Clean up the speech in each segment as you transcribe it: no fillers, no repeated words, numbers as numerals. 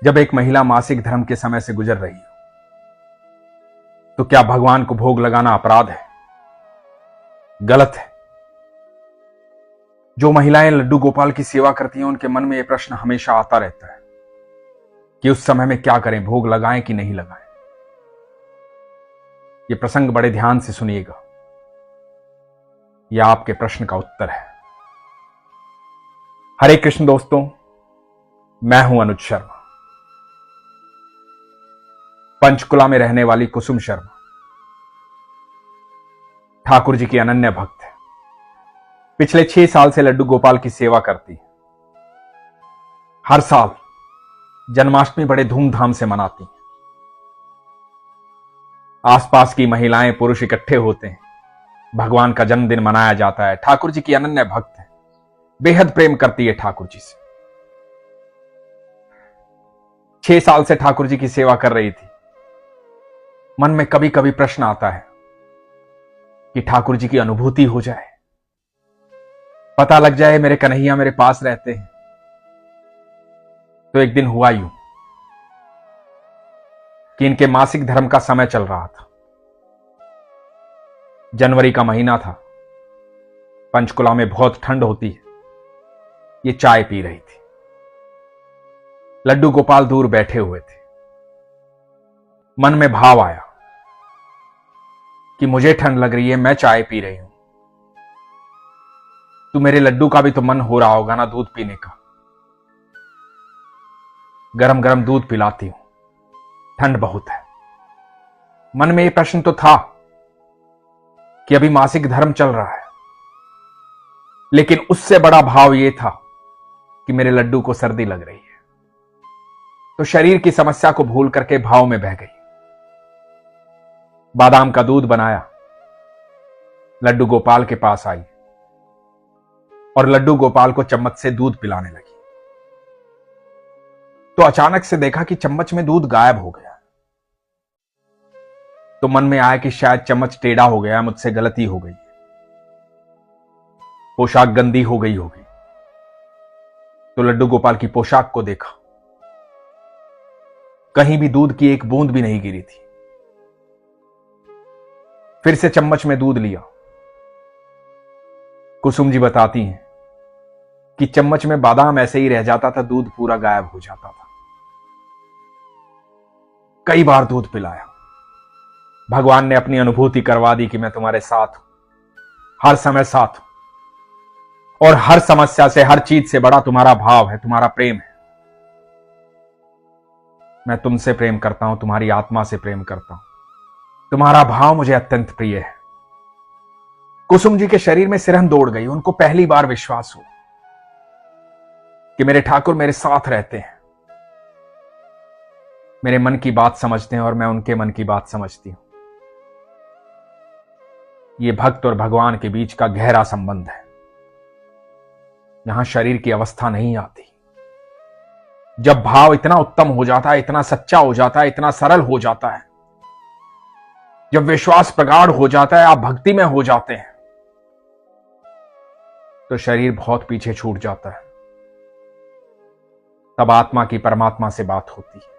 जब एक महिला मासिक धर्म के समय से गुजर रही हो तो क्या भगवान को भोग लगाना अपराध है? गलत है। जो महिलाएं लड्डू गोपाल की सेवा करती हैं उनके मन में यह प्रश्न हमेशा आता रहता है कि उस समय में क्या करें, भोग लगाएं कि नहीं लगाएं। यह प्रसंग बड़े ध्यान से सुनिएगा, यह आपके प्रश्न का उत्तर है। हरे कृष्ण दोस्तों, मैं हूं अनुज शर्मा। पंचकुला में रहने वाली कुसुम शर्मा ठाकुर जी की अनन्य भक्त है। पिछले 6 साल से लड्डू गोपाल की सेवा करती है। हर साल जन्माष्टमी बड़े धूमधाम से मनाती है। आसपास की महिलाएं पुरुष इकट्ठे होते हैं, भगवान का जन्मदिन मनाया जाता है। ठाकुर जी की अनन्य भक्त है, बेहद प्रेम करती है ठाकुर जी से। 6 साल से ठाकुर जी की सेवा कर रही थी। मन में कभी कभी प्रश्न आता है कि ठाकुर जी की अनुभूति हो जाए, पता लग जाए मेरे कन्हैया मेरे पास रहते हैं। तो एक दिन हुआ यूं कि इनके मासिक धर्म का समय चल रहा था। जनवरी का महीना था। पंचकुला में बहुत ठंड होती है। ये चाय पी रही थी। लड्डू गोपाल दूर बैठे हुए थे। मन में भाव आया कि मुझे ठंड लग रही है, मैं चाय पी रही हूं, तो मेरे लड्डू का भी तो मन हो रहा होगा ना दूध पीने का। गरम गरम दूध पिलाती हूं, ठंड बहुत है। मन में यह प्रश्न तो था कि अभी मासिक धर्म चल रहा है, लेकिन उससे बड़ा भाव यह था कि मेरे लड्डू को सर्दी लग रही है। तो शरीर की समस्या को भूल करके भाव में बह गई। बादाम का दूध बनाया, लड्डू गोपाल के पास आई और लड्डू गोपाल को चम्मच से दूध पिलाने लगी। तो अचानक से देखा कि चम्मच में दूध गायब हो गया। तो मन में आया कि शायद चम्मच टेढ़ा हो गया, मुझसे गलती हो गई, पोशाक गंदी हो गई होगी। तो लड्डू गोपाल की पोशाक को देखा, कहीं भी दूध की एक बूंद भी नहीं गिरी थी। फिर से चम्मच में दूध लिया। कुसुम जी बताती हैं कि चम्मच में बादाम ऐसे ही रह जाता था, दूध पूरा गायब हो जाता था। कई बार दूध पिलाया। भगवान ने अपनी अनुभूति करवा दी कि मैं तुम्हारे साथ हूं, हर समय साथ हूं, और हर समस्या से, हर चीज से बड़ा तुम्हारा भाव है, तुम्हारा प्रेम है। मैं तुमसे प्रेम करता हूं, तुम्हारी आत्मा से प्रेम करता हूं, तुम्हारा भाव मुझे अत्यंत प्रिय है। कुसुम जी के शरीर में सिरहन दौड़ गई। उनको पहली बार विश्वास हो कि मेरे ठाकुर मेरे साथ रहते हैं, मेरे मन की बात समझते हैं और मैं उनके मन की बात समझती हूं। यह भक्त और भगवान के बीच का गहरा संबंध है, यहां शरीर की अवस्था नहीं आती। जब भाव इतना उत्तम हो जाता है, इतना सच्चा हो जाता है, इतना सरल हो जाता है, जब विश्वास प्रगाढ़ हो जाता है, आप भक्ति में हो जाते हैं, तो शरीर बहुत पीछे छूट जाता है। तब आत्मा की परमात्मा से बात होती है।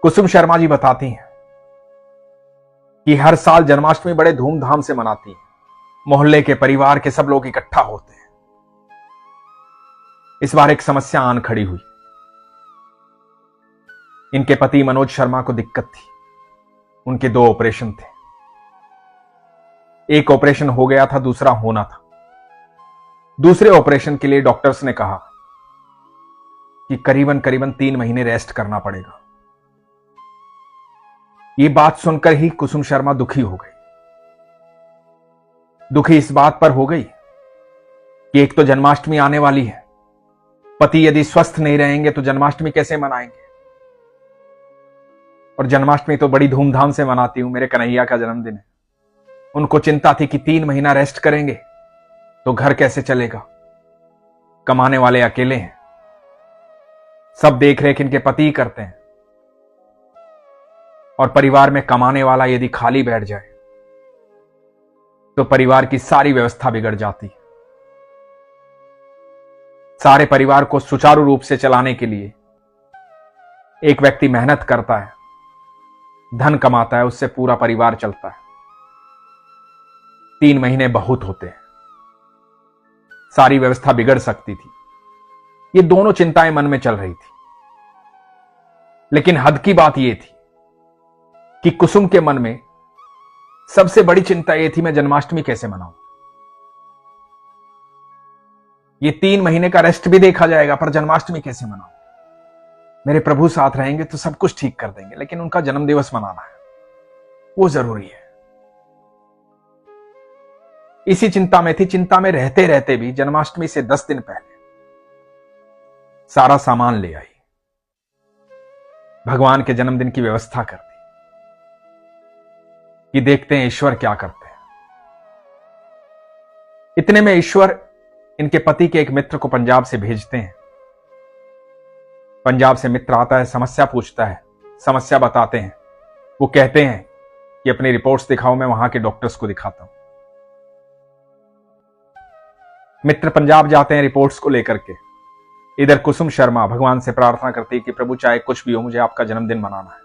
कुसुम शर्मा जी बताती हैं कि हर साल जन्माष्टमी बड़े धूमधाम से मनाती हैं। मोहल्ले के, परिवार के सब लोग इकट्ठा होते हैं। इस बार एक समस्या आन खड़ी हुई। इनके पति मनोज शर्मा को दिक्कत थी। उनके 2 ऑपरेशन थे। एक ऑपरेशन हो गया था, दूसरा होना था। दूसरे ऑपरेशन के लिए डॉक्टर्स ने कहा कि करीबन 3 महीने रेस्ट करना पड़ेगा। यह बात सुनकर ही कुसुम शर्मा दुखी हो गई। दुखी इस बात पर हो गई कि एक तो जन्माष्टमी आने वाली है, पति यदि स्वस्थ नहीं रहेंगे तो जन्माष्टमी कैसे मनाएंगे। और जन्माष्टमी तो बड़ी धूमधाम से मनाती हूं, मेरे कन्हैया का जन्मदिन है। उनको चिंता थी कि 3 महीना रेस्ट करेंगे तो घर कैसे चलेगा, कमाने वाले अकेले हैं, सब देख रेख इनके पति ही करते हैं, और परिवार में कमाने वाला यदि खाली बैठ जाए तो परिवार की सारी व्यवस्था बिगड़ जाती है। सारे परिवार को सुचारू रूप से चलाने के लिए एक व्यक्ति मेहनत करता है, धन कमाता है, उससे पूरा परिवार चलता है। 3 महीने बहुत होते हैं, सारी व्यवस्था बिगड़ सकती थी। ये दोनों चिंताएं मन में चल रही थी। लेकिन हद की बात यह थी कि कुसुम के मन में सबसे बड़ी चिंता यह थी, मैं जन्माष्टमी कैसे मनाऊं। ये 3 महीने का रेस्ट भी देखा जाएगा, पर जन्माष्टमी कैसे मनाऊं। मेरे प्रभु साथ रहेंगे तो सब कुछ ठीक कर देंगे, लेकिन उनका जन्मदिवस मनाना है, वो जरूरी है। इसी चिंता में थी। चिंता में रहते रहते भी जन्माष्टमी से 10 दिन पहले सारा सामान ले आई, भगवान के जन्मदिन की व्यवस्था कर दी कि देखते हैं ईश्वर क्या करते हैं। इतने में ईश्वर इनके पति के एक मित्र को पंजाब से भेजते हैं। पंजाब से मित्र आता है, समस्या पूछता है, समस्या बताते हैं। वो कहते हैं कि अपनी रिपोर्ट्स दिखाओ, मैं वहां के डॉक्टर्स को दिखाता हूं। मित्र पंजाब जाते हैं रिपोर्ट्स को लेकर के। इधर कुसुम शर्मा भगवान से प्रार्थना करती है कि प्रभु चाहे कुछ भी हो, मुझे आपका जन्मदिन मनाना है।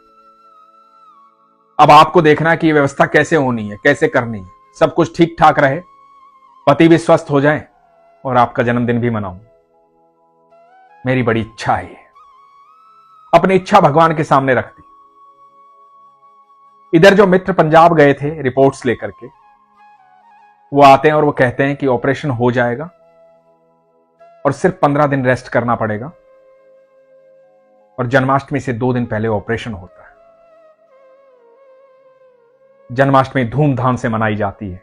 अब आपको देखना है कि यह व्यवस्था कैसे होनी है, कैसे करनी है, सब कुछ ठीक ठाक रहे, पति भी स्वस्थ हो जाए और आपका जन्मदिन भी मनाऊं। मेरी बड़ी इच्छा है। अपनी इच्छा भगवान के सामने रख दी। इधर जो मित्र पंजाब गए थे रिपोर्ट्स लेकर के, वो आते हैं और वो कहते हैं कि ऑपरेशन हो जाएगा और सिर्फ 15 दिन रेस्ट करना पड़ेगा, और जन्माष्टमी से 2 दिन पहले ऑपरेशन होता है। जन्माष्टमी धूमधाम से मनाई जाती है।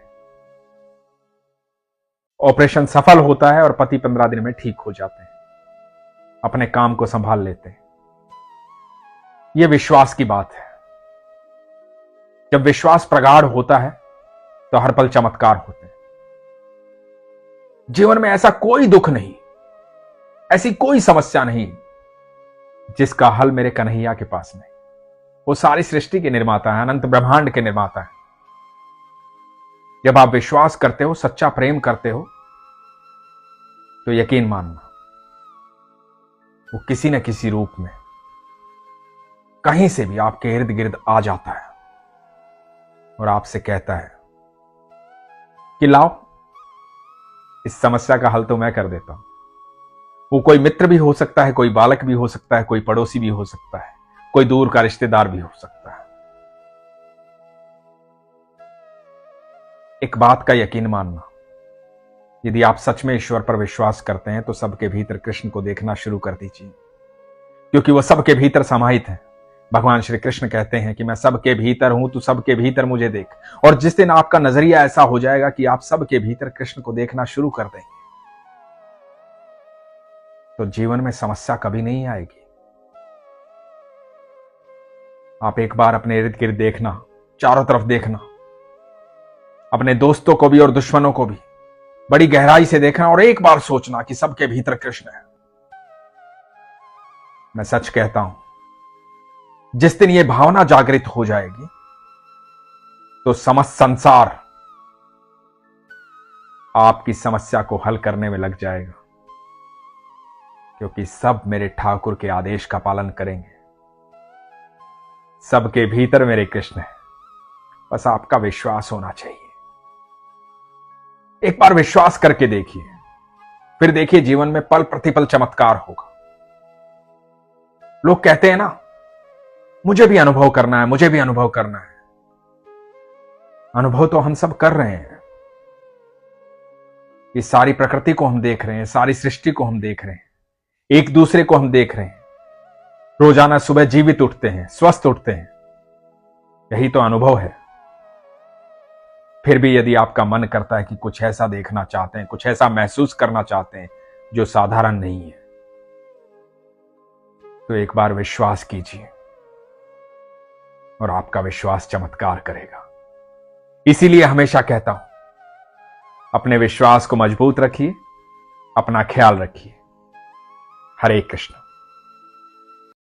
ऑपरेशन सफल होता है और पति 15 दिन में ठीक हो जाते हैं, अपने काम को संभाल लेते हैं। यह विश्वास की बात है। जब विश्वास प्रगाढ़ होता है तो हर पल चमत्कार होते हैं। जीवन में ऐसा कोई दुख नहीं, ऐसी कोई समस्या नहीं जिसका हल मेरे कन्हैया के पास नहीं। वो सारी सृष्टि के निर्माता है, अनंत ब्रह्मांड के निर्माता है। जब आप विश्वास करते हो, सच्चा प्रेम करते हो, तो यकीन मानना वो किसी न किसी रूप में कहीं से भी आपके इर्द गिर्द आ जाता है और आपसे कहता है कि लाओ, इस समस्या का हल तो मैं कर देता हूं। वो कोई मित्र भी हो सकता है, कोई बालक भी हो सकता है, कोई पड़ोसी भी हो सकता है, कोई दूर का रिश्तेदार भी हो सकता है। एक बात का यकीन मानना, यदि आप सच में ईश्वर पर विश्वास करते हैं तो सबके भीतर कृष्ण को देखना शुरू कर दीजिए, क्योंकि वह सबके भीतर समाहित है। भगवान श्री कृष्ण कहते हैं कि मैं सबके भीतर हूं, तू सबके भीतर मुझे देख। और जिस दिन आपका नजरिया ऐसा हो जाएगा कि आप सबके भीतर कृष्ण को देखना शुरू कर देंगे, तो जीवन में समस्या कभी नहीं आएगी। आप एक बार अपने इर्द गिर्द देखना, चारों तरफ देखना, अपने दोस्तों को भी और दुश्मनों को भी बड़ी गहराई से देखना और एक बार सोचना कि सबके भीतर कृष्ण है। मैं सच कहता हूं, जिस दिन यह भावना जागृत हो जाएगी तो समस्त संसार आपकी समस्या को हल करने में लग जाएगा, क्योंकि सब मेरे ठाकुर के आदेश का पालन करेंगे। सबके भीतर मेरे कृष्ण है, बस आपका विश्वास होना चाहिए। एक बार विश्वास करके देखिए, फिर देखिए जीवन में पल प्रतिपल चमत्कार होगा। लोग कहते हैं ना, मुझे भी अनुभव करना है, मुझे भी अनुभव करना है। अनुभव तो हम सब कर रहे हैं। इस सारी प्रकृति को हम देख रहे हैं, सारी सृष्टि को हम देख रहे हैं, एक दूसरे को हम देख रहे हैं। रोजाना सुबह जीवित उठते हैं, स्वस्थ उठते हैं। यही तो अनुभव है। फिर भी यदि आपका मन करता है कि कुछ ऐसा देखना चाहते हैं, कुछ ऐसा महसूस करना चाहते हैं जो साधारण नहीं है, तो एक बार विश्वास कीजिए और आपका विश्वास चमत्कार करेगा। इसीलिए हमेशा कहता हूं, अपने विश्वास को मजबूत रखिए, अपना ख्याल रखिए। हरे कृष्ण।